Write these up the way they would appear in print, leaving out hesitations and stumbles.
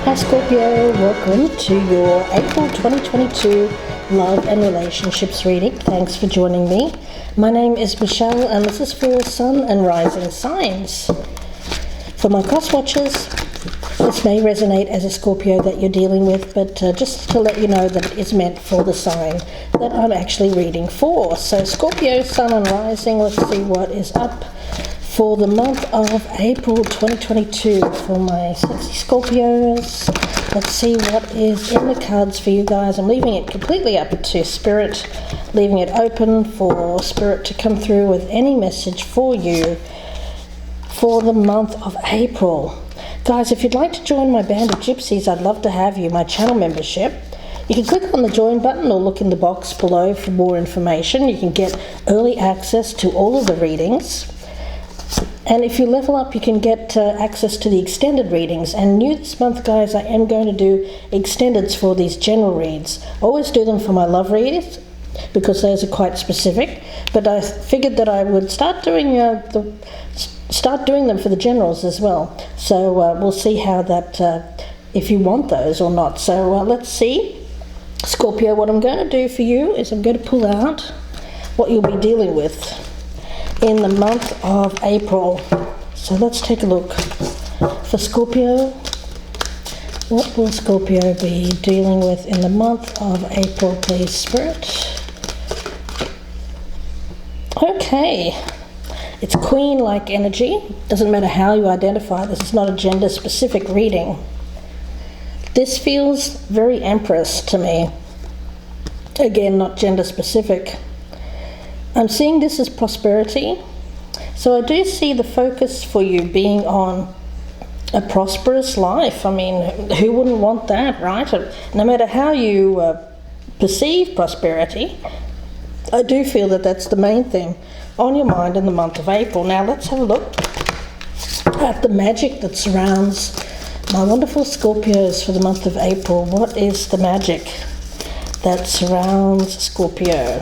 Hi Scorpio, welcome to your April 2022 love and relationships reading. Thanks for joining me. My name is Michelle and this is for sun and rising signs. For my cross watchers, this may resonate as a Scorpio that you're dealing with, but just to let you know that it is meant for the sign that I'm actually reading for. So Scorpio, sun and rising, let's see what is up for the month of April 2022 for my sexy Scorpios. Let's see what is in the cards for you guys. I'm leaving it completely up to Spirit, leaving it open for Spirit to come through with any message for you for the month of April. Guys, if you'd like to join my band of gypsies, I'd love to have you, my channel membership. You can click on the join button or look in the box below for more information. You can get early access to all of the readings. And if you level up, you can get access to the extended readings. And new this month, guys, I am going to do extendeds for these general reads. I always do them for my love reads because those are quite specific. But I figured that I would start doing them for the generals as well. So we'll see how that, if you want those or not. So let's see. Scorpio, what I'm going to do for you is I'm going to pull out what you'll be dealing with in the month of April. So let's take a look. For Scorpio, what will Scorpio be dealing with in the month of April, please, Spirit? Okay, it's Queen-like energy. Doesn't matter how you identify. This is not a gender-specific reading. This feels very Empress to me. Again, not gender-specific. I'm seeing this as prosperity. So I do see the focus for you being on a prosperous life. I mean, who wouldn't want that, right? No matter how you perceive prosperity, I do feel that that's the main thing on your mind in the month of April. Now let's have a look at the magic that surrounds my wonderful Scorpios for the month of April. What is the magic that surrounds Scorpio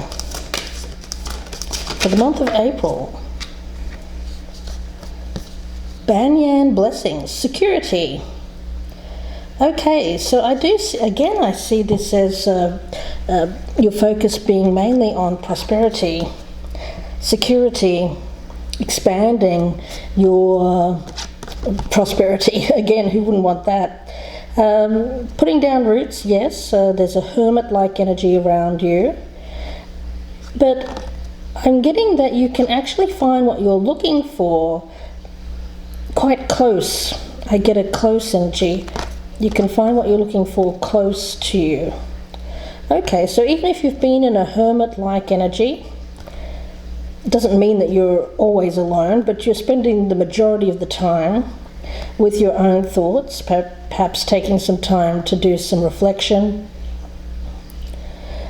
for the month of April? Banyan blessings, security. Okay, so I do see, again, I see this as your focus being mainly on prosperity, security, expanding your prosperity. Again, who wouldn't want that? Putting down roots, yes, there's a hermit-like energy around you. But I'm getting that you can actually find what you're looking for quite close. I get a close energy. You can find what you're looking for close to you. Okay, so even if you've been in a hermit-like energy, it doesn't mean that you're always alone, but you're spending the majority of the time with your own thoughts, perhaps taking some time to do some reflection.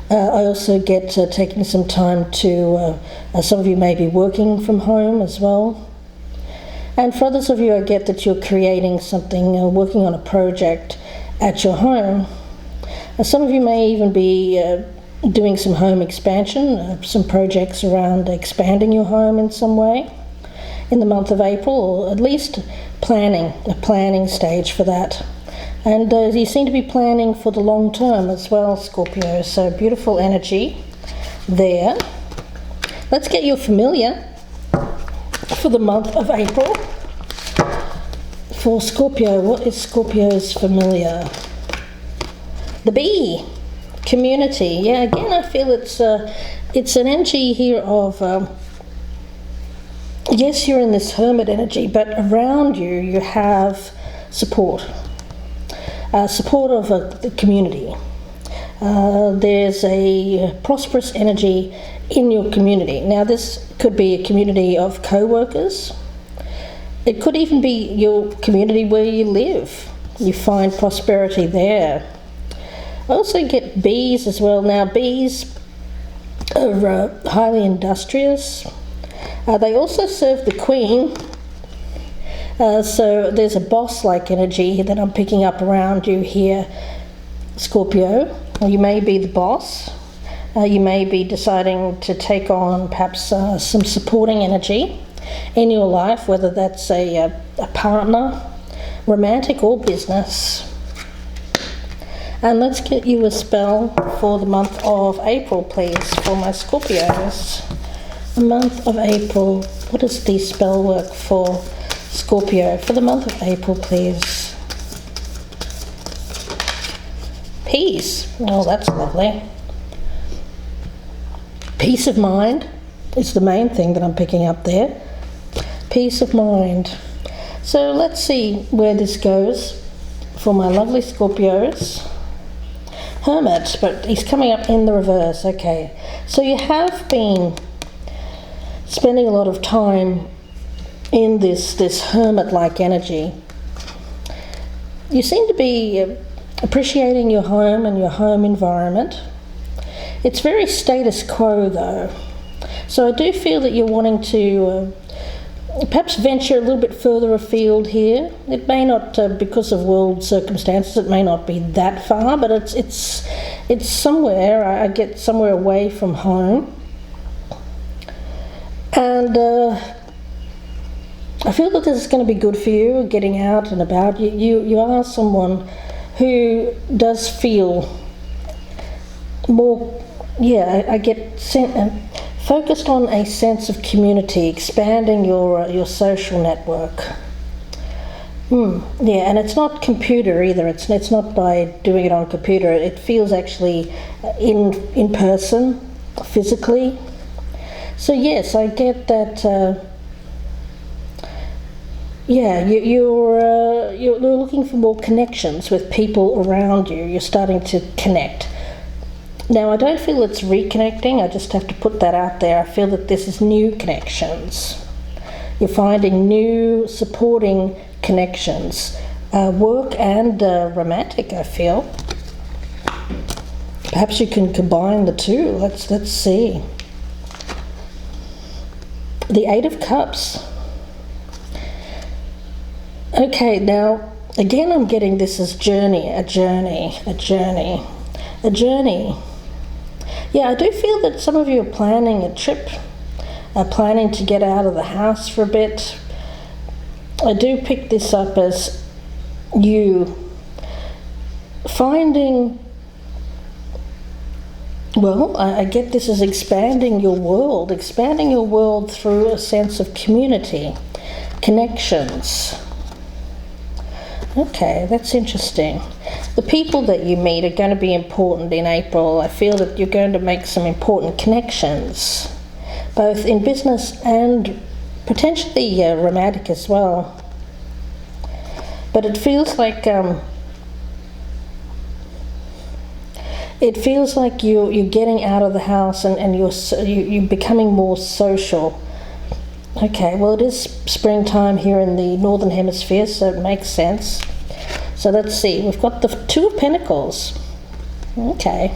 I also get taking some time to, some of you may be working from home as well. And for others of you, I get that you're creating something, working on a project at your home. Some of you may even be doing some home expansion, some projects around expanding your home in some way in the month of April, or at least a planning stage for that. And you seem to be planning for the long term as well, Scorpio. So beautiful energy there. Let's get your familiar for the month of April. For Scorpio, what is Scorpio's familiar? The bee, community. Yeah, again, I feel it's an energy here of, yes, you're in this hermit energy, but around you, you have support. Support of the community. There's a prosperous energy in your community. Now this could be a community of co-workers. It could even be your community where you live. You find prosperity there. I also get bees as well. Now bees are highly industrious. They also serve the queen. So there's a boss-like energy that I'm picking up around you here, Scorpio. You may be the boss. You may be deciding to take on perhaps some supporting energy in your life, whether that's a partner, romantic or business. And let's get you a spell for the month of April, please, for my Scorpios. The month of April. What is the spell work for Scorpio for the month of April, please? Peace. Oh, that's lovely. Peace of mind is the main thing that I'm picking up there. Peace of mind. So let's see where this goes for my lovely Scorpios. Hermit, but he's coming up in the reverse. Okay, so you have been spending a lot of time in this hermit-like energy. You seem to be appreciating your home and your home environment. It's very status quo though, so I do feel that you're wanting to perhaps venture a little bit further afield here. It may not, because of world circumstances, it may not be that far, but it's somewhere. I get somewhere away from home, and I feel that this is going to be good for you, getting out and about. You are someone who does feel more, I get focused on a sense of community, expanding your social network. And it's not computer either. It's not by doing it on computer. It feels actually in person, physically. So yes, I get that. You're looking for more connections with people around you. You're starting to connect. Now, I don't feel it's reconnecting. I just have to put that out there. I feel that this is new connections. You're finding new supporting connections, work and romantic, I feel. Perhaps you can combine the two. Let's see. The Eight of Cups. Okay, now, again, I'm getting this as a journey. Yeah, I do feel that some of you are planning a trip, planning to get out of the house for a bit. I do pick this up as you finding, I get this as expanding your world through a sense of community, connections. Okay, that's interesting. The people that you meet are going to be important in April. I feel that you're going to make some important connections, both in business and potentially romantic as well. But it feels like you're getting out of the house and you're becoming more social. Okay, well, it is springtime here in the Northern Hemisphere, so it makes sense. So let's see, we've got the Two of Pentacles. Okay.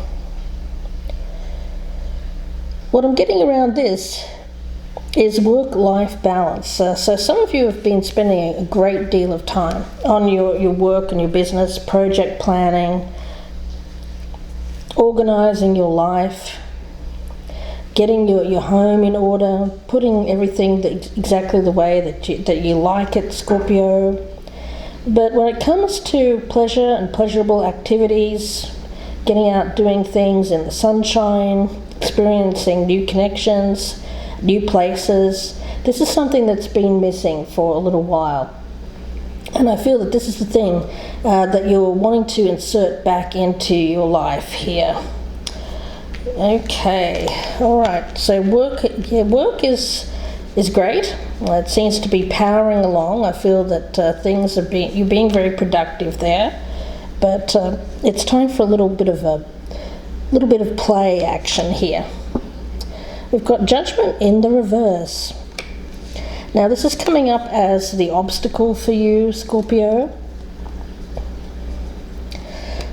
What I'm getting around this is work-life balance. So some of you have been spending a great deal of time on your work and your business, project planning, organising your life, getting your home in order, putting everything exactly the way that you like it, Scorpio. But when it comes to pleasure and pleasurable activities, getting out doing things in the sunshine, experiencing new connections, new places, this is something that's been missing for a little while. And I feel that this is the thing that you're wanting to insert back into your life here. Okay, all right. So work is great. It seems to be powering along. I feel that you're being very productive there, but it's time for a little bit of play action here. We've got Judgment in the reverse. Now this is coming up as the obstacle for you, Scorpio.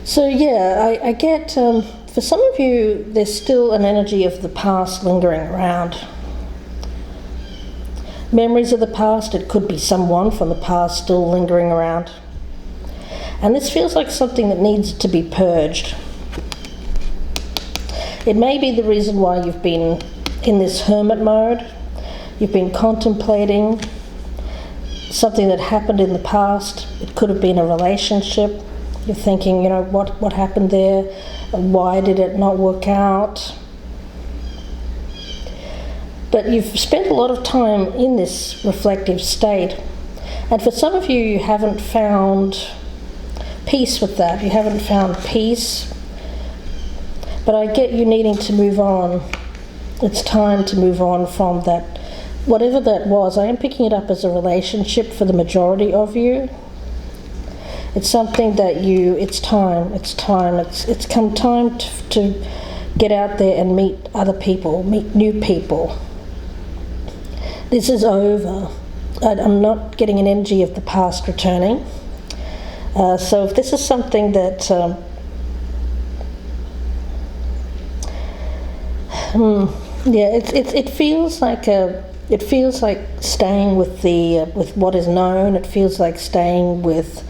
So yeah, I get, for some of you, there's still an energy of the past lingering around. Memories of the past, it could be someone from the past still lingering around. And this feels like something that needs to be purged. It may be the reason why you've been in this hermit mode. You've been contemplating something that happened in the past. It could have been a relationship. You're thinking, you know, what happened there? Why did it not work out? But you've spent a lot of time in this reflective state. And for some of you, you haven't found peace with that. You haven't found peace. But I get you needing to move on. It's time to move on from that, whatever that was. I am picking it up as a relationship for the majority of you. It's something that it's come time to get out there and meet other people, meet new people. This is over. I'm not getting an energy of the past returning. So if this is something that it feels like staying with what is known. It feels like staying with.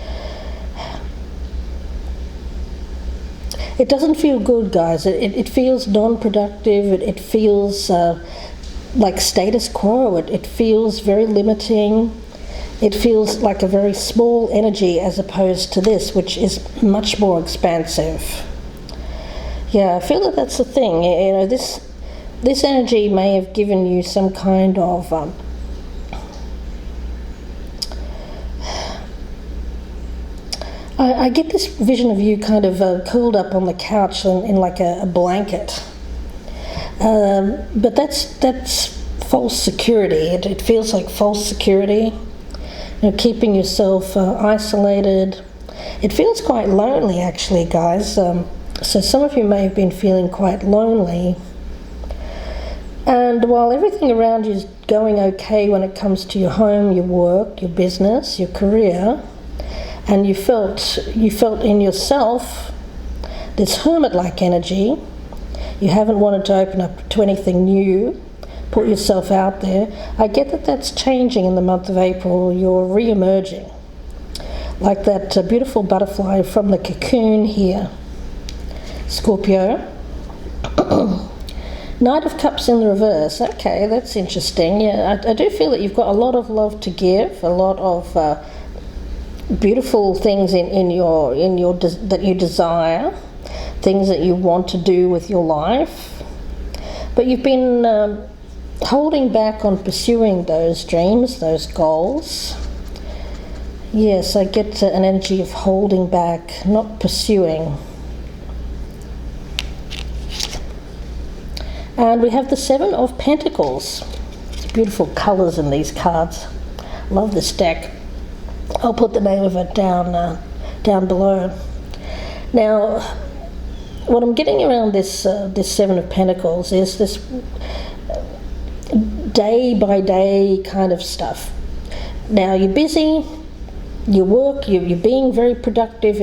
It doesn't feel good, guys. It feels non-productive. It feels like status quo. It feels very limiting. It feels like a very small energy as opposed to this, which is much more expansive. Yeah, I feel that that's the thing. You know, this energy may have given you some kind of I get this vision of you kind of curled up on the couch in like a blanket. But that's false security. It feels like false security. You know, keeping yourself isolated. It feels quite lonely, actually, guys. So some of you may have been feeling quite lonely. And while everything around you is going okay when it comes to your home, your work, your business, your career, and you felt in yourself this hermit-like energy, you haven't wanted to open up to anything new, put yourself out there. I get that that's changing in the month of April. You're re-emerging, like that beautiful butterfly from the cocoon here, Scorpio. Knight of Cups in the reverse. Okay, that's interesting. Yeah, I do feel that you've got a lot of love to give, a lot of beautiful things that you desire, things that you want to do with your life, but you've been holding back on pursuing those dreams, those goals. Yes, I get an energy of holding back, not pursuing. And we have the Seven of Pentacles. It's beautiful colours in these cards. Love this deck. I'll put the name of it down below. Now, what I'm getting around this Seven of Pentacles is this day by day kind of stuff. Now, you're busy, you work, you're being very productive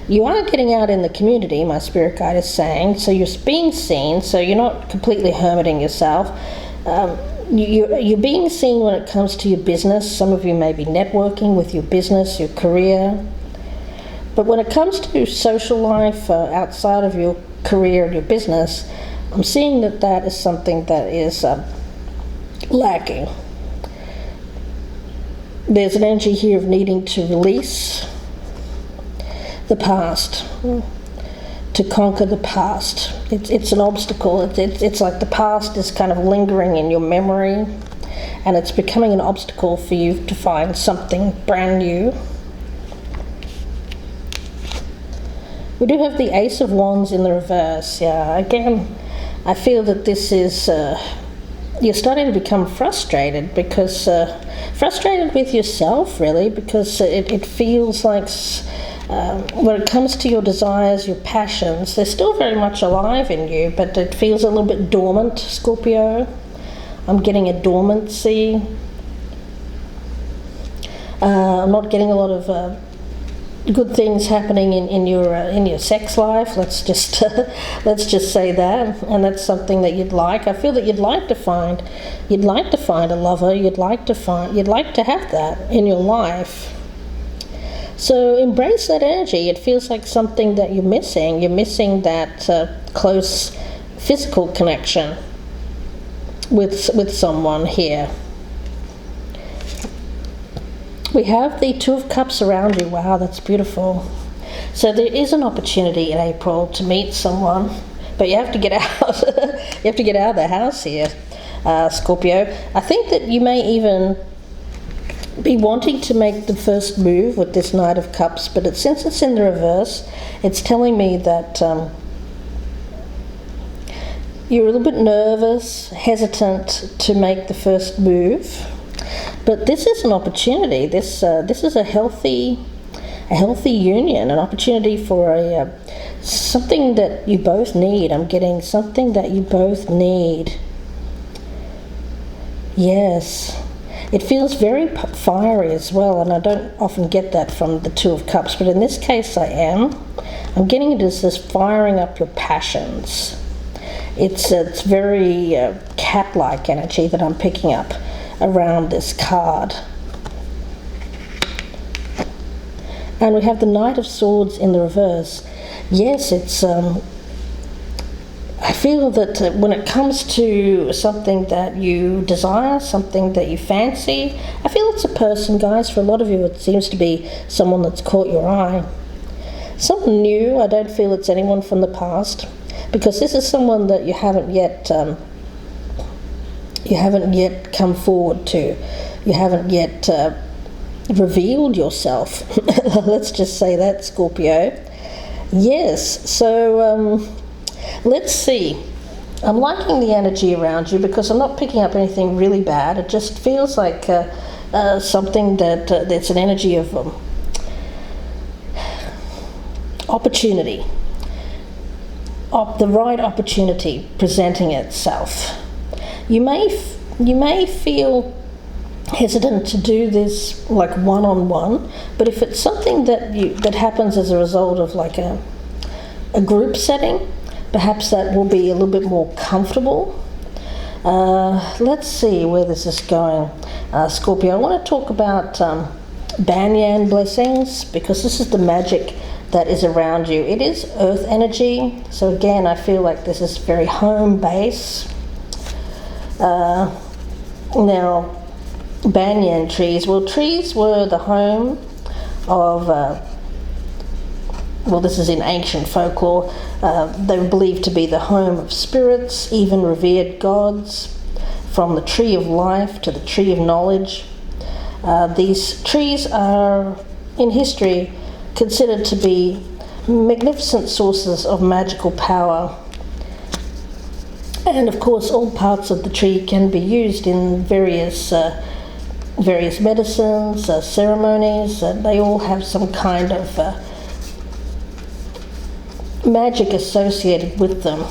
you are getting out in the community, my spirit guide is saying, so you're being seen, so you're not completely hermiting yourself. You're being seen when it comes to your business. Some of you may be networking with your business, your career. But when it comes to social life outside of your career and your business, I'm seeing that is something that is lacking. There's an energy here of needing to release the past, to conquer the past. It's an obstacle. It's like the past is kind of lingering in your memory, and it's becoming an obstacle for you to find something brand new. We do have the Ace of Wands in the reverse. Yeah, again, I feel that this is you're starting to become frustrated because frustrated with yourself, really, because it feels like when it comes to your desires, your passions, they're still very much alive in you, but it feels a little bit dormant, Scorpio. I'm getting a dormancy. I'm not getting a lot of good things happening in your sex life. Let's just say that, and that's something that you'd like. I feel that you'd like to find a lover. You'd like to have that in your life. So embrace that energy. It feels like something that you're missing. You're missing that close physical connection with someone here. We have the Two of Cups around you. Wow, that's beautiful. So there is an opportunity in April to meet someone, but you have to get out. You have to get out of the house here, Scorpio. I think that you may even be wanting to make the first move with this Knight of Cups, but since it's in the reverse, it's telling me that you're a little bit nervous, hesitant to make the first move. But this is an opportunity. This is a healthy union, an opportunity for something that you both need. I'm getting something that you both need. Yes. It feels very fiery as well, and I don't often get that from the Two of Cups, but in this case I am. I'm getting it as this firing up your passions. It's very cat-like energy that I'm picking up around this card. And we have the Knight of Swords in the reverse. Yes, it's I feel that when it comes to something that you desire, something that you fancy, I feel it's a person, guys. For a lot of you, it seems to be someone that's caught your eye. Someone new. I don't feel it's anyone from the past, because this is someone that you haven't yet come forward to. You haven't yet revealed yourself. Let's just say that, Scorpio. Yes, so let's see. I'm liking the energy around you because I'm not picking up anything really bad. It just feels like something that's an energy of opportunity. The right opportunity presenting itself. You may feel hesitant to do this like one-on-one, but if it's something that happens as a result of like a group setting, perhaps that will be a little bit more comfortable. Let's see where this is going, Scorpio. I want to talk about banyan blessings, because this is the magic that is around you. It is earth energy, so again I feel like this is very home base. Now, banyan trees. Well, trees were the home of, this is in ancient folklore, they were believed to be the home of spirits, even revered gods, from the tree of life to the tree of knowledge. These trees are, in history, considered to be magnificent sources of magical power. And of course, all parts of the tree can be used in various medicines, ceremonies. They all have some kind of magic associated with them.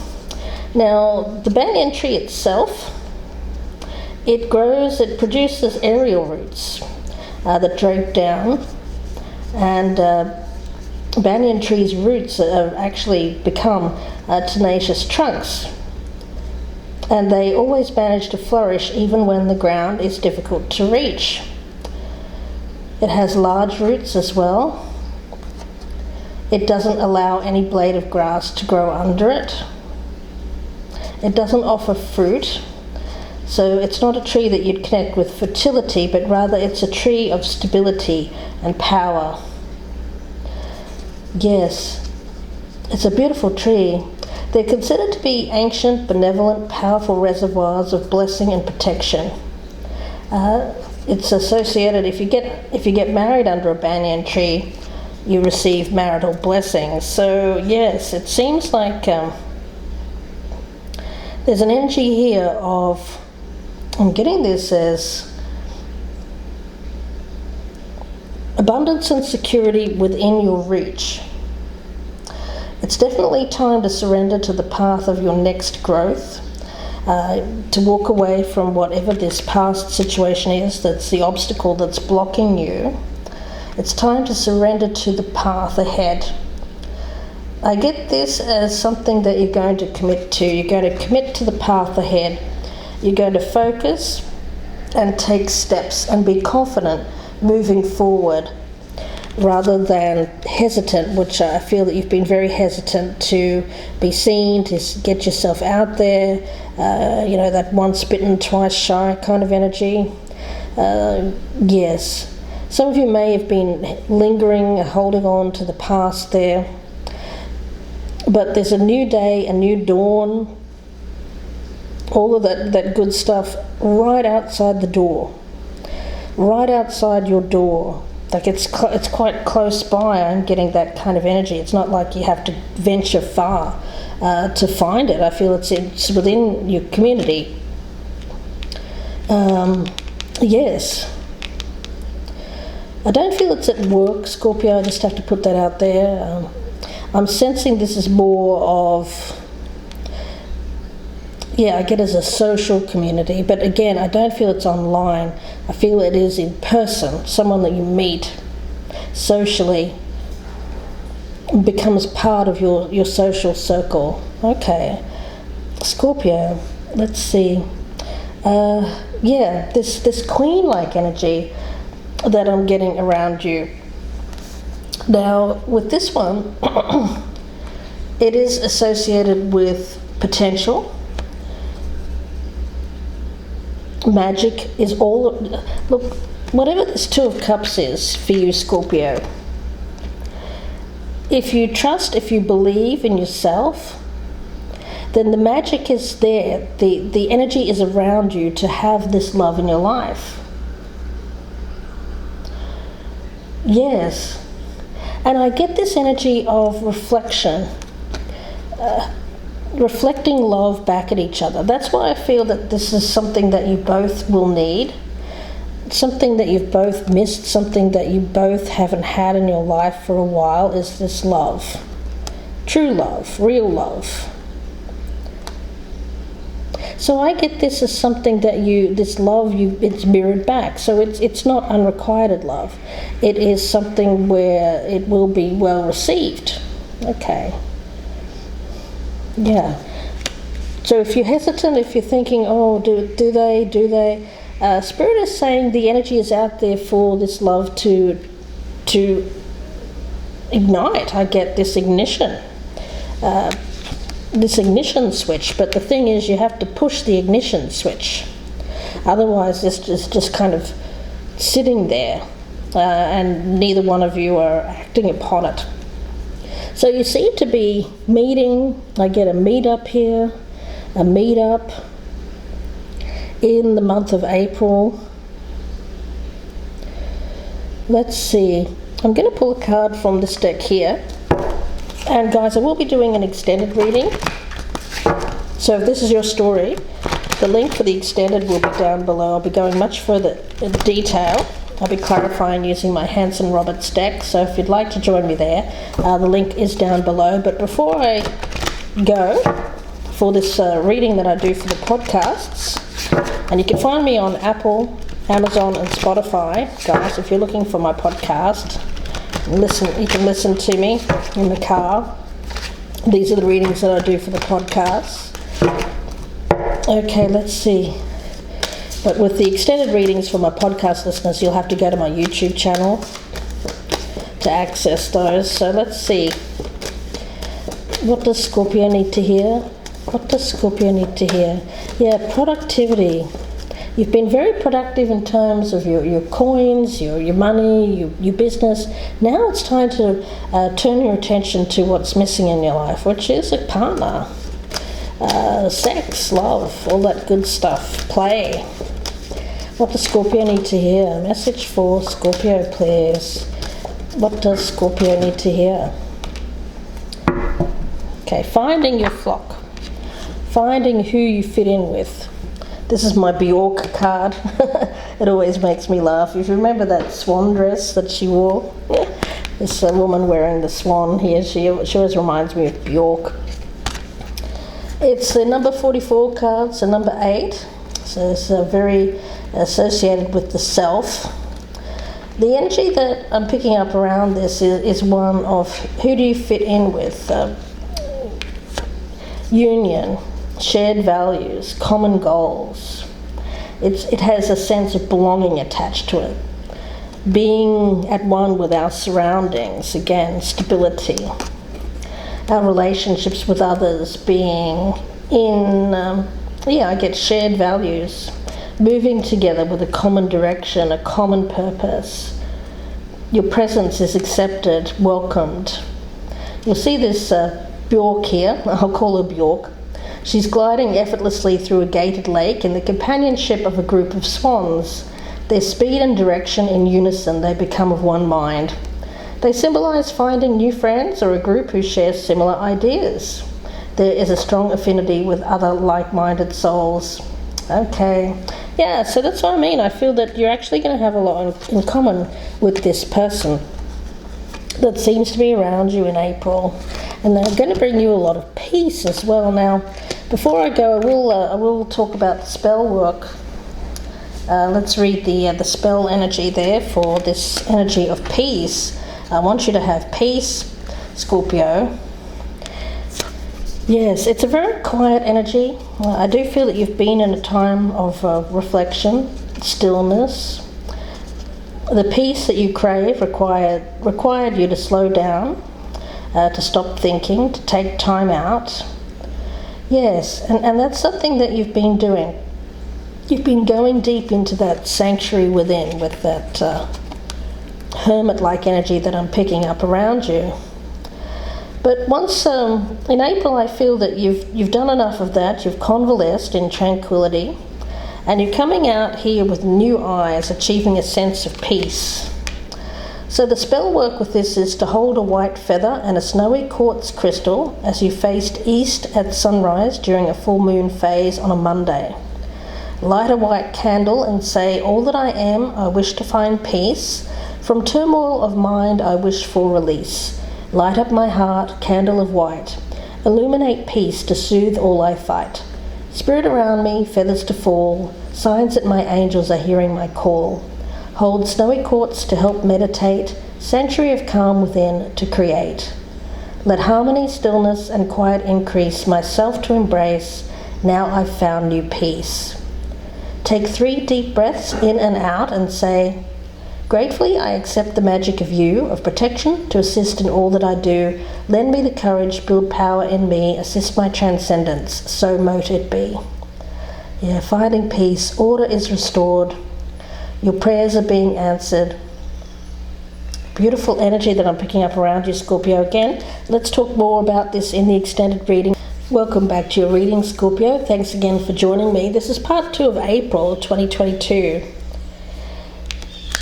Now, the banyan tree itself, it produces aerial roots that drape down, and banyan trees' roots actually become tenacious trunks. And they always manage to flourish even when the ground is difficult to reach. It has large roots as well. It doesn't allow any blade of grass to grow under it. It doesn't offer fruit, so it's not a tree that you'd connect with fertility, but rather it's a tree of stability and power. Yes, it's a beautiful tree. They're considered to be ancient, benevolent, powerful reservoirs of blessing and protection. It's associated, if you get married under a banyan tree, you receive marital blessings. So yes, it seems like there's an energy here of, I'm getting this as abundance and security within your reach. It's definitely time to surrender to the path of your next growth, to walk away from whatever this past situation is that's the obstacle that's blocking you. It's time to surrender to the path ahead. I get this as something that you're going to commit to. You're going to commit to the path ahead. You're going to focus and take steps and be confident moving forward, rather than hesitant, which I feel that you've been very hesitant to be seen, to get yourself out there, that once bitten, twice shy kind of energy. Yes. Some of you may have been lingering, holding on to the past there. But there's a new day, a new dawn, all of that good stuff right outside the door. Right outside your door. Like it's quite close by. I'm getting that kind of energy. It's not like you have to venture far to find it. I feel it's within your community. Yes. I don't feel it's at work, Scorpio. I just have to put that out there. I'm sensing this is more of, I get as a social community, but again, I don't feel it's online. I feel it is in person, someone that you meet socially becomes part of your social circle. Okay, Scorpio, let's see. This queen-like energy that I'm getting around you. Now, with this one, it is associated with potential. Magic is all... Look, whatever this Two of Cups is for you, Scorpio, if you trust, if you believe in yourself, then the magic is there. The energy is around you to have this love in your life. Yes. And I get this energy of reflection, reflecting love back at each other. That's why I feel that this is something that you both will need, something that you've both missed, something that you both haven't had in your life for a while, is this love. True love, real love. So I get this as something that this love, it's mirrored back. So it's not unrequited love. It is something where it will be well received. Okay. Yeah. So if you're hesitant, if you're thinking, oh, do they? Spirit is saying the energy is out there for this love to ignite. I get this ignition. This ignition switch, but the thing is you have to push the ignition switch, otherwise this is just kind of sitting there and neither one of you are acting upon it. So you seem to be meeting. I get a meetup here, a meetup in the month of April. Let's see, I'm going to pull a card from this deck here. And guys, I will be doing an extended reading. So if this is your story, the link for the extended will be down below. I'll be going much further in detail. I'll be clarifying using my Hanson Roberts deck. So if you'd like to join me there, the link is down below. But before I go for this reading that I do for the podcasts, and you can find me on Apple, Amazon and Spotify, guys, if you're looking for my podcast. You can listen to me in the car. These are the readings that I do for the podcasts. Okay, let's see. But with the extended readings for my podcast listeners, you'll have to go to my YouTube channel to access those. So let's see. What does Scorpio need to hear? What does Scorpio need to hear? Yeah, productivity. You've been very productive in terms of your coins, your money, your business. Now it's time to turn your attention to what's missing in your life, which is a partner, sex, love, all that good stuff, play. What does Scorpio need to hear? Message for Scorpio, please. What does Scorpio need to hear? Okay, finding your flock. Finding who you fit in with. This is my Bjork card. It always makes me laugh. If you remember that swan dress that she wore, this woman wearing the swan here, she always reminds me of Bjork. It's the number 44 card, so number 8. So it's very associated with the self. The energy that I'm picking up around this is one of who do you fit in with? Union. Shared values, common goals. It has a sense of belonging attached to it. Being at one with our surroundings, again, stability. Our relationships with others being in, I get shared values. Moving together with a common direction, a common purpose. your presence is accepted, welcomed. You'll see this Bjork here, I'll call her Bjork. She's gliding effortlessly through a gated lake in the companionship of a group of swans. Their speed and direction in unison, they become of one mind. They symbolize finding new friends or a group who shares similar ideas. There is a strong affinity with other like-minded souls. Okay, yeah, so that's what I mean. I feel that you're actually going to have a lot in common with this person that seems to be around you in April. And they're going to bring you a lot of peace as well. Now, before I go, I will talk about the spell work. Let's read the spell energy there for this energy of peace. I want you to have peace, Scorpio. Yes, it's a very quiet energy. I do feel that you've been in a time of reflection, stillness. The peace that you crave required you to slow down, to stop thinking, to take time out. Yes, and that's something that you've been doing. You've been going deep into that sanctuary within with that hermit-like energy that I'm picking up around you. But once in April, I feel that you've done enough of that. You've convalesced in tranquility, and you're coming out here with new eyes, achieving a sense of peace. So the spell work with this is to hold a white feather and a snowy quartz crystal as you faced east at sunrise during a full moon phase on a Monday. Light a white candle and say, "All that I am, I wish to find peace. From turmoil of mind, I wish for release. Light up my heart, candle of white. Illuminate peace to soothe all I fight. Spirit around me, feathers to fall, signs that my angels are hearing my call. Hold snowy quartz to help meditate, sanctuary of calm within to create. Let harmony, stillness, and quiet increase, myself to embrace, now I've found new peace." Take 3 deep breaths in and out and say, "Gratefully, I accept the magic of you, of protection, to assist in all that I do. Lend me the courage, build power in me, assist my transcendence, so mote it be." Yeah, finding peace, order is restored. Your prayers are being answered. Beautiful energy that I'm picking up around you, Scorpio. Again, let's talk more about this in the extended reading. Welcome back to your reading, Scorpio. Thanks again for joining me. This is part 2 of April 2022.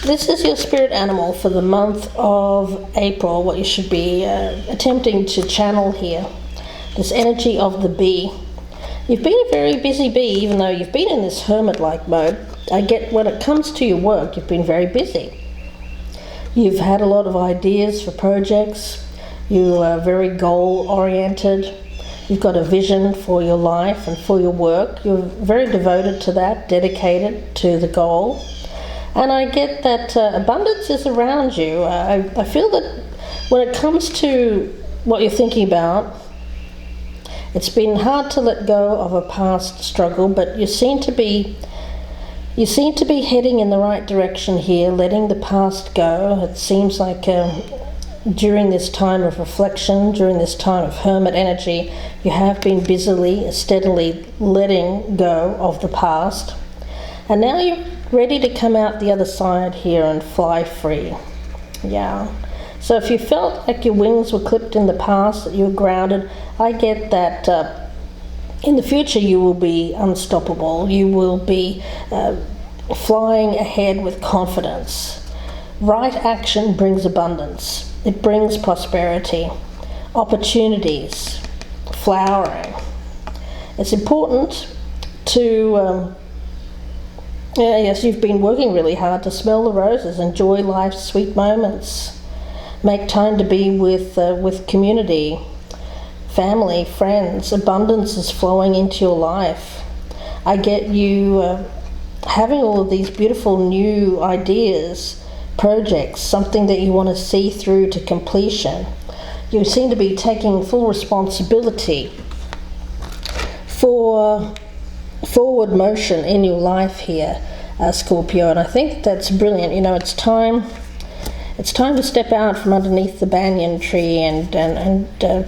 This is your spirit animal for the month of April, what you should be attempting to channel here. This energy of the bee. You've been a very busy bee, even though you've been in this hermit-like mode. I get when it comes to your work, you've been very busy. You've had a lot of ideas for projects. You are very goal-oriented. You've got a vision for your life and for your work. You're very devoted to that, dedicated to the goal. And I get that abundance is around you. I feel that when it comes to what you're thinking about, it's been hard to let go of a past struggle, but you seem to be heading in the right direction here, letting the past go. It seems like during this time of reflection, during this time of hermit energy, you have been busily, steadily letting go of the past. And now you're ready to come out the other side here and fly free. Yeah. So if you felt like your wings were clipped in the past, that you were grounded, I get that in the future you will be unstoppable. You will be flying ahead with confidence. Right action brings abundance. It brings prosperity, opportunities, flowering. It's important to yes, you've been working really hard to smell the roses, enjoy life's sweet moments, make time to be with community, family, friends. Abundance is flowing into your life. I get you having all of these beautiful new ideas, projects, something that you want to see through to completion. You seem to be taking full responsibility for forward motion in your life here, Scorpio, and I think that's brilliant. You know, it's time to step out from underneath the banyan tree and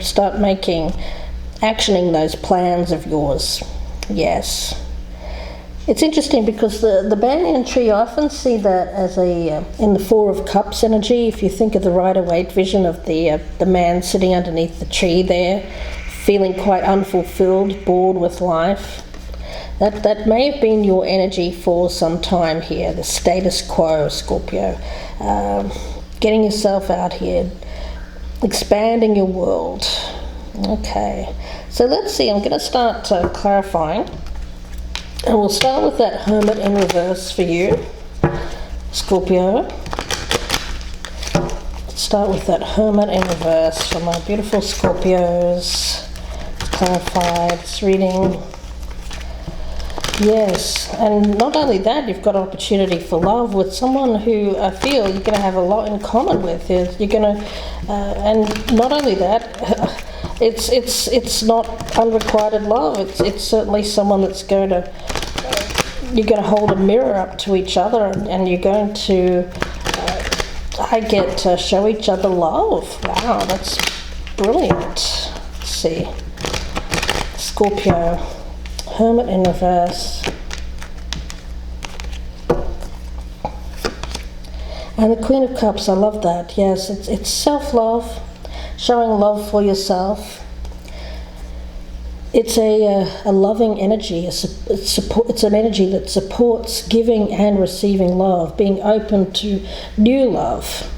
start actioning those plans of yours. Yes. It's interesting because the banyan tree, I often see that as in the Four of Cups energy. If you think of the Rider-Waite vision of the man sitting underneath the tree there, feeling quite unfulfilled, bored with life. That may have been your energy for some time here, the status quo, Scorpio. Getting yourself out here, expanding your world. Okay, so let's see, I'm going to start clarifying. And we'll start with that Hermit in reverse for you, Scorpio. Let's start with that Hermit in reverse for my beautiful Scorpios. Clarify this reading. Yes, and not only that, you've got opportunity for love with someone who I feel you're going to have a lot in common with. You're going to, and not only that, it's not unrequited love. It's certainly someone that's going to, you're going to hold a mirror up to each other, and you're going to, I get to show each other love. Wow, that's brilliant. Let's see, Scorpio. Hermit in reverse. And the Queen of Cups, I love that. Yes, it's self-love, showing love for yourself. It's a loving energy. It's an energy that supports giving and receiving love, being open to new love.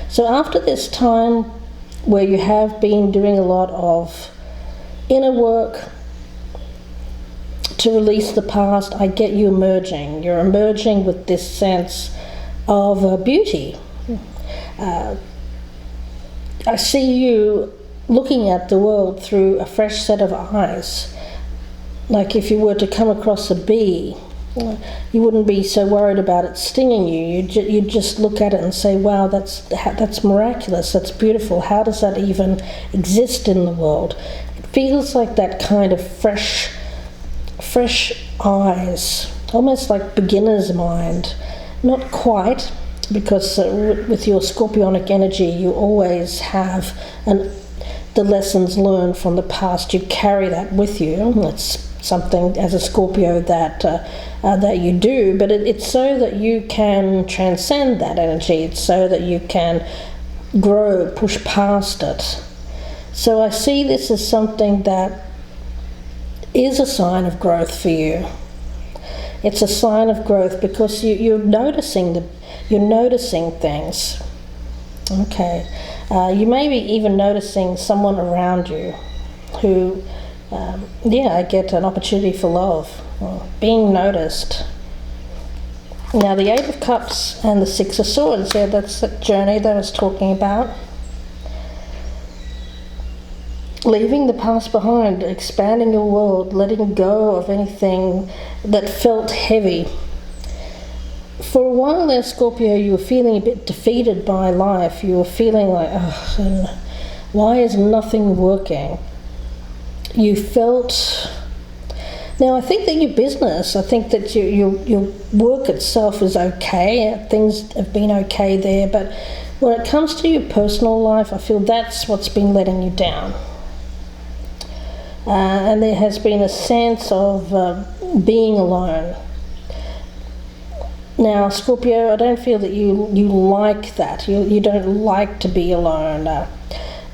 So after this time where you have been doing a lot of inner work, to release the past, I get you emerging. You're emerging with this sense of beauty. I see you looking at the world through a fresh set of eyes. Like if you were to come across a bee, you wouldn't be so worried about it stinging you. You'd just look at it and say, wow, that's miraculous, that's beautiful. How does that even exist in the world? It feels like that kind of fresh eyes, almost like beginner's mind. Not quite, because with your scorpionic energy you always have the lessons learned from the past. You carry that with you. It's something as a Scorpio that you do, but it's so that you can transcend that energy. It's so that you can grow, push past it. So I see this as something that is a sign of growth for you. It's a sign of growth because you're noticing things. Okay, you may be even noticing someone around you who, I get an opportunity for love, being noticed. Now the Eight of Cups and the Six of Swords, that's the journey that I was talking about. Leaving the past behind, expanding your world, letting go of anything that felt heavy. For a while there, Scorpio, you were feeling a bit defeated by life. You were feeling like, why is nothing working? You felt... Now, I think that your business, I think that your work itself is okay. Things have been okay there. But when it comes to your personal life, I feel that's what's been letting you down. And there has been a sense of being alone. Now, Scorpio, I don't feel that you like that. You don't like to be alone.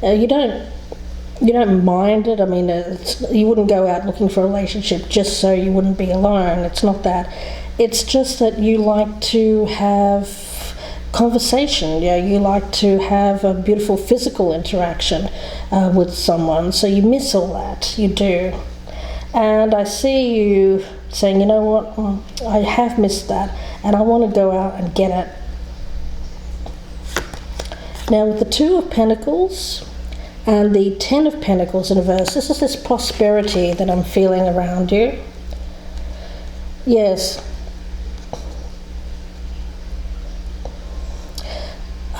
You don't mind it. I mean, you wouldn't go out looking for a relationship just so you wouldn't be alone. It's not that. It's just that you like to have conversation. You like to have a beautiful physical interaction with someone. So you miss all that. You do. And I see you saying, you know what, I have missed that, and I want to go out and get it. Now with the Two of Pentacles and the Ten of Pentacles in reverse, this is this prosperity that I'm feeling around you. Yes.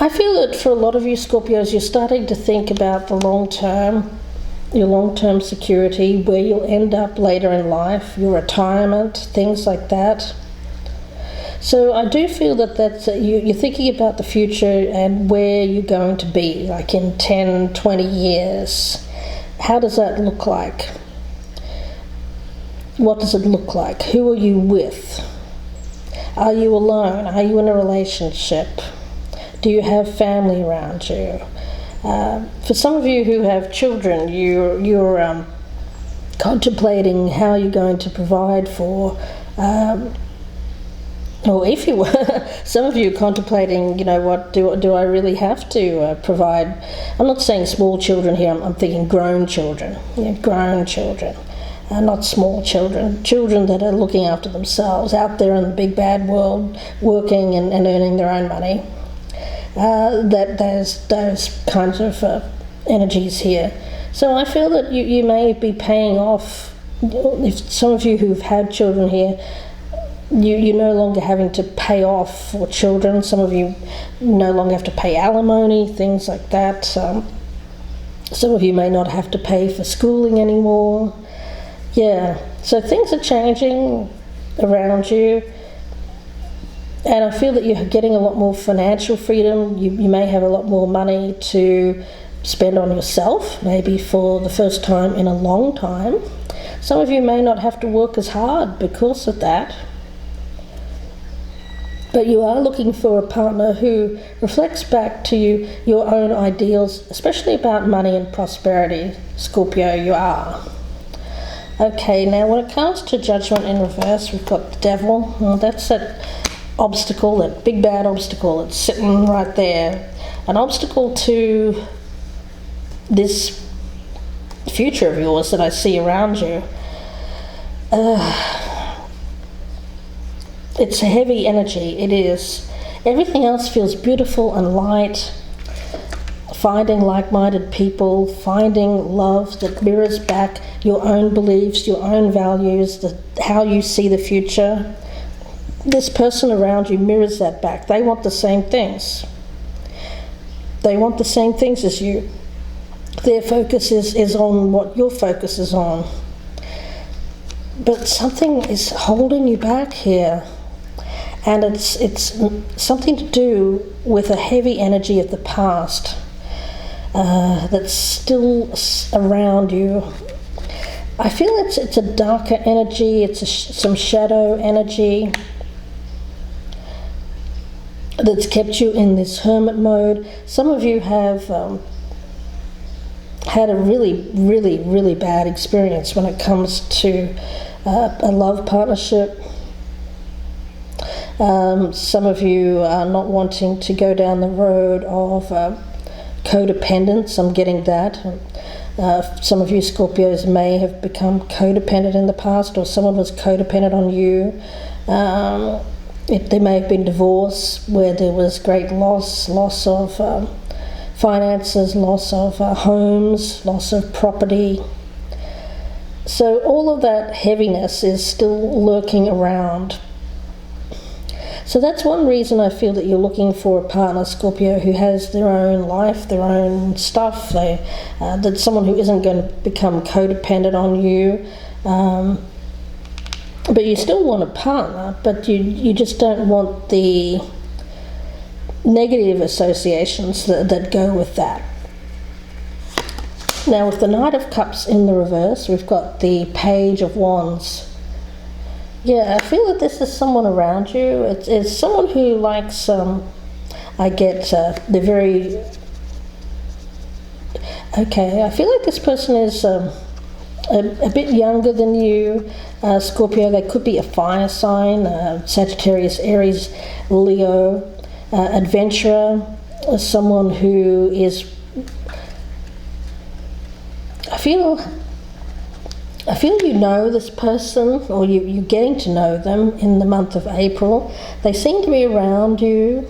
I feel that for a lot of you Scorpios, you're starting to think about the long term, your long-term security, where you'll end up later in life, your retirement, things like that. So I do feel that you're thinking about the future and where you're going to be, like in 10, 20 years. How does that look like? what does it look like? Who are you with? Are you alone? Are you in a relationship? Do you have family around you? For some of you who have children, you're contemplating how you're going to provide for, or if you were, some of you are contemplating, what do I really have to provide? I'm not saying small children here, I'm thinking grown children. Grown children, not small children. Children that are looking after themselves, out there in the big bad world, working and earning their own money. That there's those kinds of energies here. So I feel that you may be paying off, if some of you who've had children here, you're no longer having to pay off for children. Some of you no longer have to pay alimony, things like that. Some of you may not have to pay for schooling anymore. Yeah, so things are changing around you. And I feel that you're getting a lot more financial freedom. You may have a lot more money to spend on yourself, maybe for the first time in a long time. Some of you may not have to work as hard because of that. But you are looking for a partner who reflects back to you your own ideals, especially about money and prosperity. Scorpio, you are. Okay, now when it comes to judgment in reverse, we've got the devil. Well, that's that obstacle, that big bad obstacle that's sitting right there. An obstacle to this future of yours that I see around you. It's a heavy energy, it is. Everything else feels beautiful and light. Finding like-minded people, finding love that mirrors back your own beliefs, your own values, how you see the future. This person around you mirrors that back. They want the same things. They want the same things as you. Their focus is on what your focus is on. But something is holding you back here. And it's something to do with a heavy energy of the past that's still around you. I feel it's a darker energy, it's some shadow energy that's kept you in this hermit mode. Some of you have had a really, really, really bad experience when it comes to a love partnership. Some of you are not wanting to go down the road of codependence. I'm getting that. Some of you Scorpios may have become codependent in the past, or someone was codependent on you. There may have been divorce where there was great loss of finances, loss of homes, loss of property. So all of that heaviness is still lurking around. So that's one reason I feel that you're looking for a partner, Scorpio, who has their own life, their own stuff. That's someone who isn't going to become codependent on you. But you still want a partner, but you just don't want the negative associations that go with that. Now with the Knight of Cups in the reverse, we've got the Page of Wands. Yeah, I feel that this is someone around you. It's someone who likes, they're very, okay, I feel like this person is a bit younger than you, Scorpio. They could be a fire sign, Sagittarius, Aries, Leo, adventurer, someone who is, I feel you know this person, or you're getting to know them in the month of April. They seem to be around you.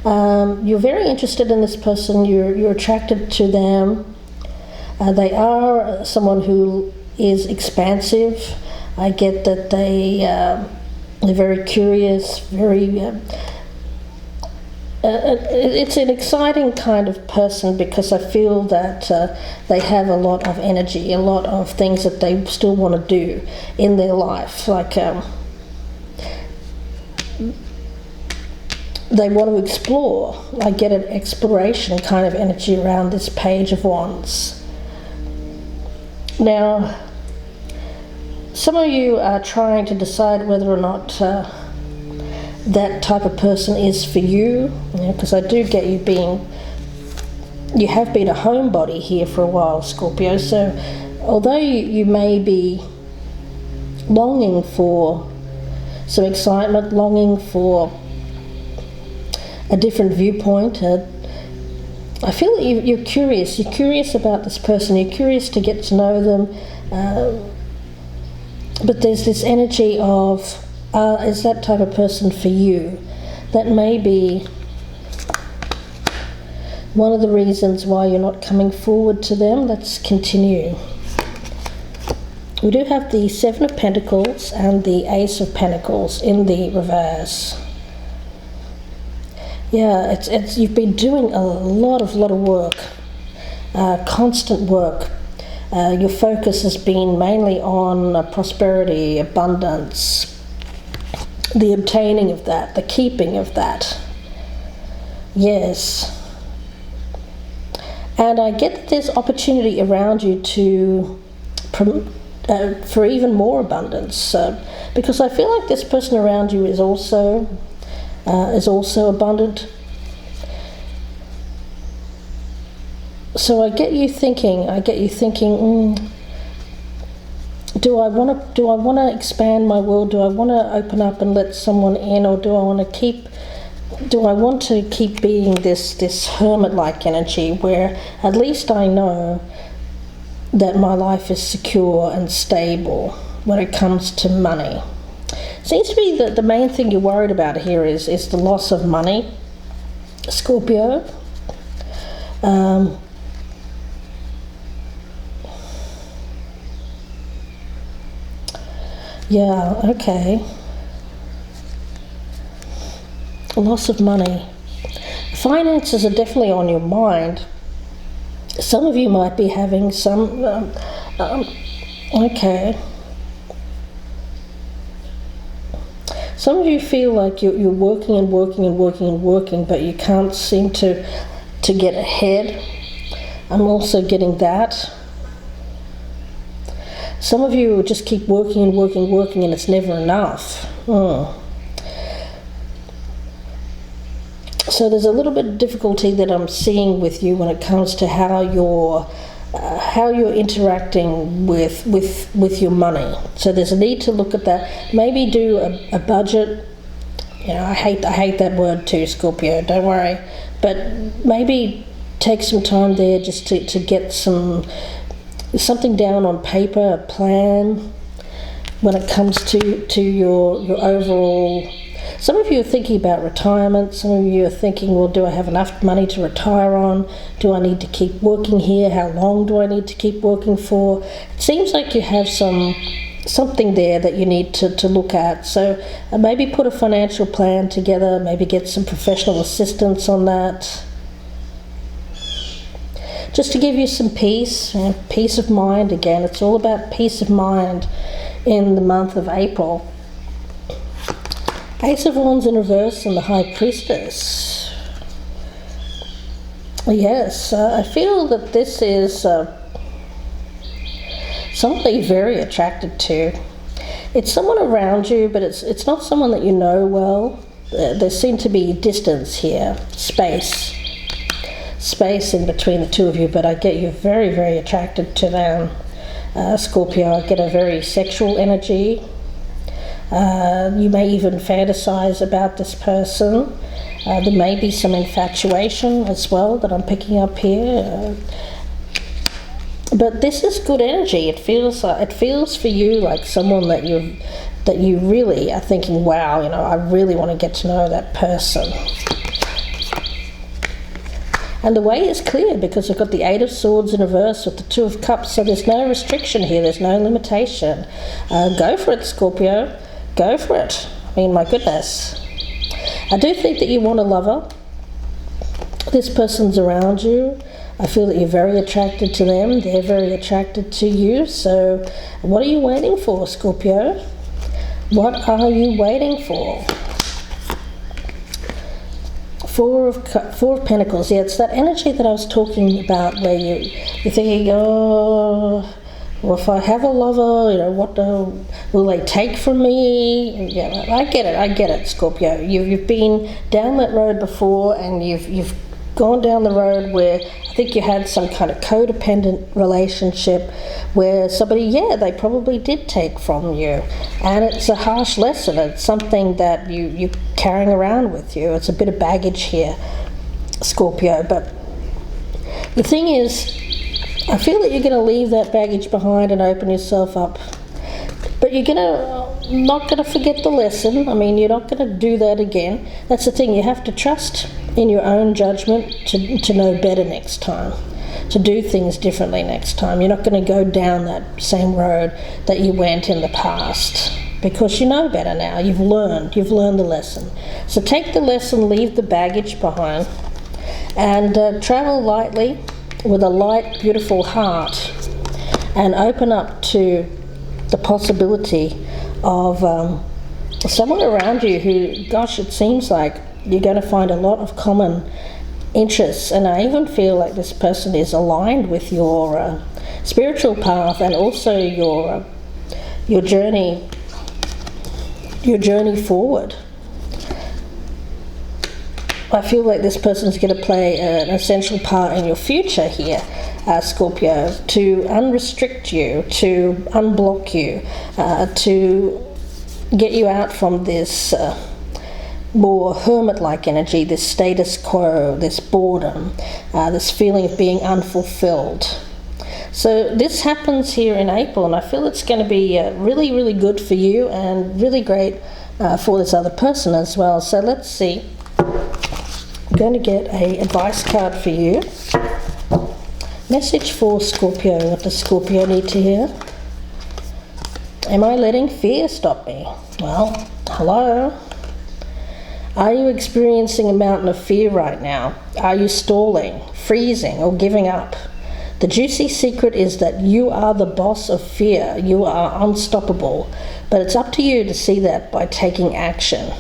You're very interested in this person. You're attracted to them. They are someone who is expansive. I get that they're very curious, very... it's an exciting kind of person because I feel that they have a lot of energy, a lot of things that they still want to do in their life. Like they want to explore. I get an exploration kind of energy around this Page of Wands. Now, some of you are trying to decide whether or not that type of person is for you, because I do get you have been a homebody here for a while, Scorpio. So although you may be longing for some excitement, longing for a different viewpoint, I feel that you're curious. You're curious about this person. You're curious to get to know them. But there's this energy of, is that type of person for you? That may be one of the reasons why you're not coming forward to them. Let's continue. We do have the Seven of Pentacles and the Ace of Pentacles in the reverse. Yeah, it's you've been doing a lot of work, constant work. Your focus has been mainly on prosperity, abundance, the obtaining of that, the keeping of that. Yes. And I get that there's opportunity around you to for even more abundance, because I feel like this person around you is also abundant. So I get you thinking. Do I want to expand my world? Do I want to open up and let someone in, or do I want to keep being this hermit-like energy where at least I know that my life is secure and stable when it comes to money? Seems to be that the main thing you're worried about here is the loss of money, Scorpio. Yeah, okay. Loss of money. Finances are definitely on your mind. Some of you might be having some, okay. Some of you feel like you're working and working, but you can't seem to get ahead. I'm also getting that. Some of you just keep working and it's never enough. So there's a little bit of difficulty that I'm seeing with you when it comes to how you're interacting with your money. So there's a need to look at that. Maybe do a budget. I hate that word too, Scorpio. Don't worry, but maybe take some time there just to get something down on paper, a plan when it comes to your overall. Some of you are thinking about retirement. Some of you are thinking, well, do I have enough money to retire on? Do I need to keep working here? How long do I need to keep working for? It seems like you have something there that you need to look at. So maybe put a financial plan together, maybe get some professional assistance on that. Just to give you some peace of mind. Again, it's all about peace of mind in the month of April. Ace of Wands in reverse and the High Priestess. Yes, I feel that this is somebody very attracted to. It's someone around you, but it's not someone that you know well. There seems to be distance here, space in between the two of you, but I get you very, very attracted to them. Scorpio, I get a very sexual energy. You may even fantasize about this person. There may be some infatuation as well that I'm picking up here. But this is good energy. It feels for you like someone that you really are thinking, wow, I really want to get to know that person. And the way is clear because I've got the Eight of Swords in reverse with the Two of Cups, so there's no restriction here, there's no limitation. Go for it, Scorpio. Go for it. I mean, my goodness. I do think that you want a lover. This person's around you. I feel that you're very attracted to them. They're very attracted to you. So what are you waiting for, Scorpio? What are you waiting for? Four of Pentacles. Yeah, it's that energy that I was talking about where you're thinking, oh, Well, if I have a lover, what will they take from me? Yeah, I get it, Scorpio. You've been down that road before, and you've gone down the road where I think you had some kind of codependent relationship where somebody, they probably did take from you. And it's a harsh lesson. It's something that you're carrying around with you. It's a bit of baggage here, Scorpio. But the thing is, I feel that you're going to leave that baggage behind and open yourself up. But you're not going to forget the lesson. I mean, you're not going to do that again. That's the thing. You have to trust in your own judgment to know better next time, to do things differently next time. You're not going to go down that same road that you went in the past, because you know better now. You've learned the lesson. So take the lesson, leave the baggage behind, and travel lightly with a light, beautiful heart, and open up to the possibility of someone around you who, gosh, it seems like you're going to find a lot of common interests. And I even feel like this person is aligned with your spiritual path, and also your journey forward. I feel like this person's going to play an essential part in your future here, Scorpio, to unrestrict you, to unblock you, to get you out from this more hermit-like energy, this status quo, this boredom, this feeling of being unfulfilled. So this happens here in April, and I feel it's going to be really, really good for you, and really great for this other person as well. So let's see. I'm going to get an advice card for you. Message for Scorpio. What does Scorpio need to hear? Am I letting fear stop me? Well, hello. Are you experiencing a mountain of fear right now? Are you stalling, freezing, or giving up? The juicy secret is that you are the boss of fear. You are unstoppable. But it's up to you to see that by taking action.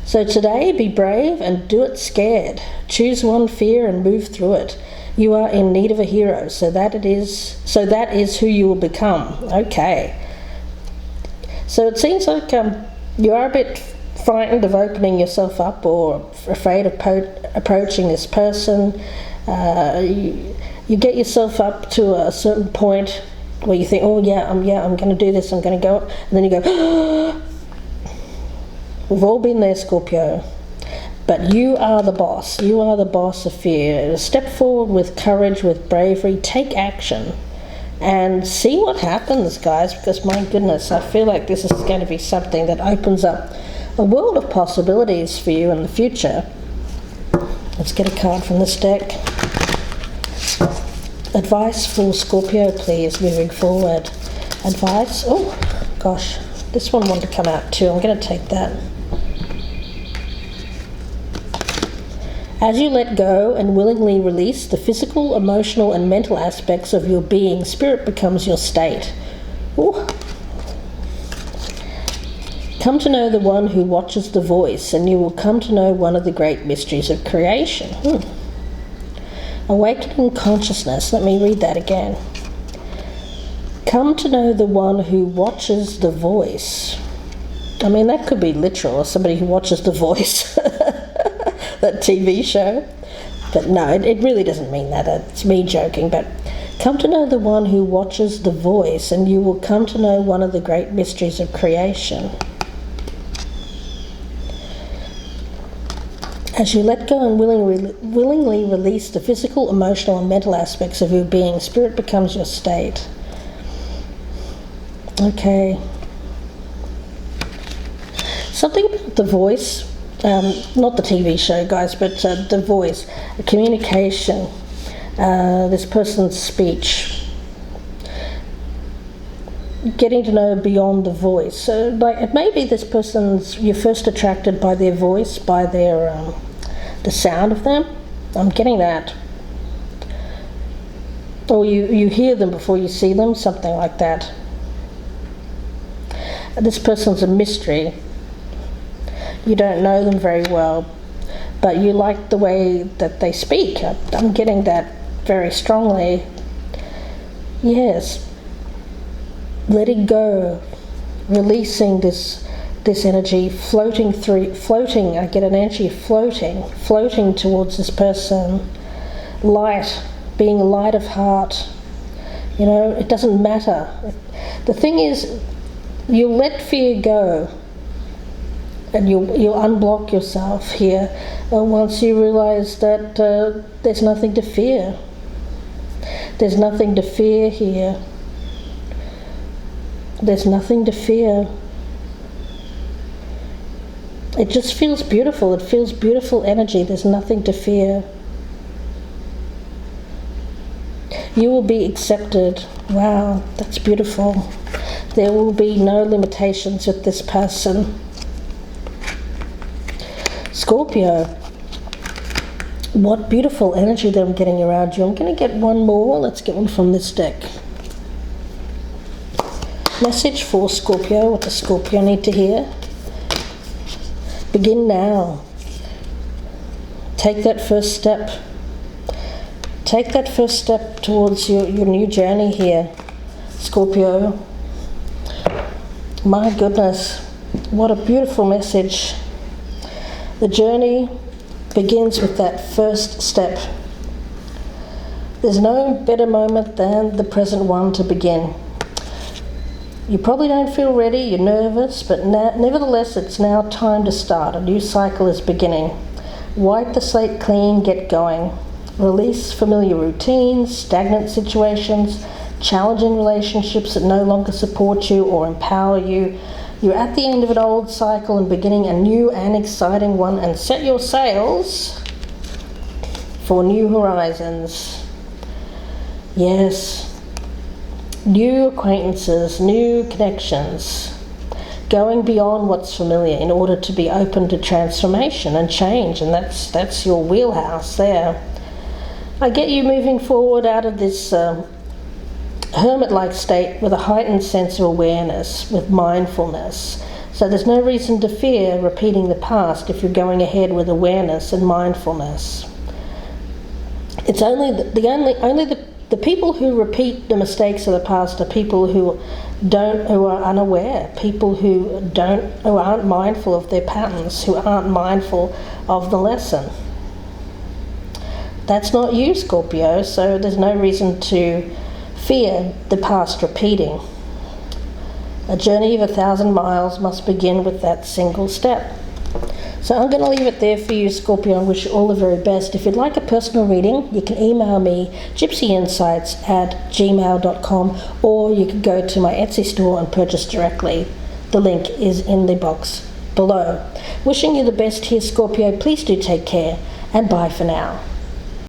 So today, be brave and do it scared. Choose one fear and move through it. You are in need of a hero, so that is who you will become. Okay. So it seems like you are a bit frightened of opening yourself up, or afraid of approaching this person. You get yourself up to a certain point where you think, I'm going to do this, I'm going to go, and then you go, we've all been there, Scorpio. But you are the boss. You are the boss of fear. Step forward with courage, with bravery. Take action and see what happens, guys, because my goodness, I feel like this is going to be something that opens up a world of possibilities for you in the future. Let's get a card from this deck. Advice for Scorpio, please, moving forward. Advice. Oh, gosh. This one wanted to come out too. I'm going to take that. As you let go and willingly release the physical, emotional, and mental aspects of your being, spirit becomes your state. Ooh. Come to know the one who watches the voice, and you will come to know one of the great mysteries of creation. Awakening consciousness. Let me read that again. Come to know the one who watches the voice. I mean, that could be literal, or somebody who watches The Voice, that TV show. But no, it really doesn't mean that. It's me joking. But come to know the one who watches the voice, and you will come to know one of the great mysteries of creation. As you let go and willingly release the physical, emotional, and mental aspects of your being, spirit becomes your state. Okay. Something about The Voice, not the TV show, guys, but The Voice, communication, this person's speech, getting to know beyond the voice. So, like, maybe this person's, you're first attracted by their voice, by their, the sound of them. I'm getting that. Or you hear them before you see them, something like that. This person's a mystery. You don't know them very well, but you like the way that they speak. I'm getting that very strongly. Yes. letting go, releasing this energy, floating, I get an energy of floating towards this person, light, being light of heart. You know, it doesn't matter. The thing is, you'll let fear go, and you'll unblock yourself here once you realize that there's nothing to fear. There's nothing to fear here. There's nothing to fear. It just feels beautiful. It feels beautiful energy. There's nothing to fear. You will be accepted. Wow, that's beautiful. There will be no limitations with this person. Scorpio, what beautiful energy that I'm getting around you. I'm going to get one more. Let's get one from this deck. Message for Scorpio. What does Scorpio need to hear? Begin now. Take that first step. Take that first step towards your new journey here, Scorpio. My goodness, what a beautiful message. The journey begins with that first step. There's no better moment than the present one to begin. You probably don't feel ready, you're nervous, but nevertheless it's now time to start. A new cycle is beginning. Wipe the slate clean, get going. Release familiar routines, stagnant situations, challenging relationships that no longer support you or empower you. You're at the end of an old cycle and beginning a new and exciting one, and set your sails for new horizons. Yes. New acquaintances, new connections, going beyond what's familiar in order to be open to transformation and change, and that's your wheelhouse there. I get you moving forward out of this hermit-like state with a heightened sense of awareness, with mindfulness. So there's no reason to fear repeating the past if you're going ahead with awareness and mindfulness. It's only the people who repeat the mistakes of the past are people who are unaware, people who aren't mindful of their patterns, who aren't mindful of the lesson. That's not you, Scorpio, so there's no reason to fear the past repeating. A journey of 1,000 miles must begin with that single step. So I'm going to leave it there for you, Scorpio, and wish you all the very best. If you'd like a personal reading, you can email me, gypsyinsights@gmail.com, or you can go to my Etsy store and purchase directly. The link is in the box below. Wishing you the best here, Scorpio. Please do take care, and bye for now.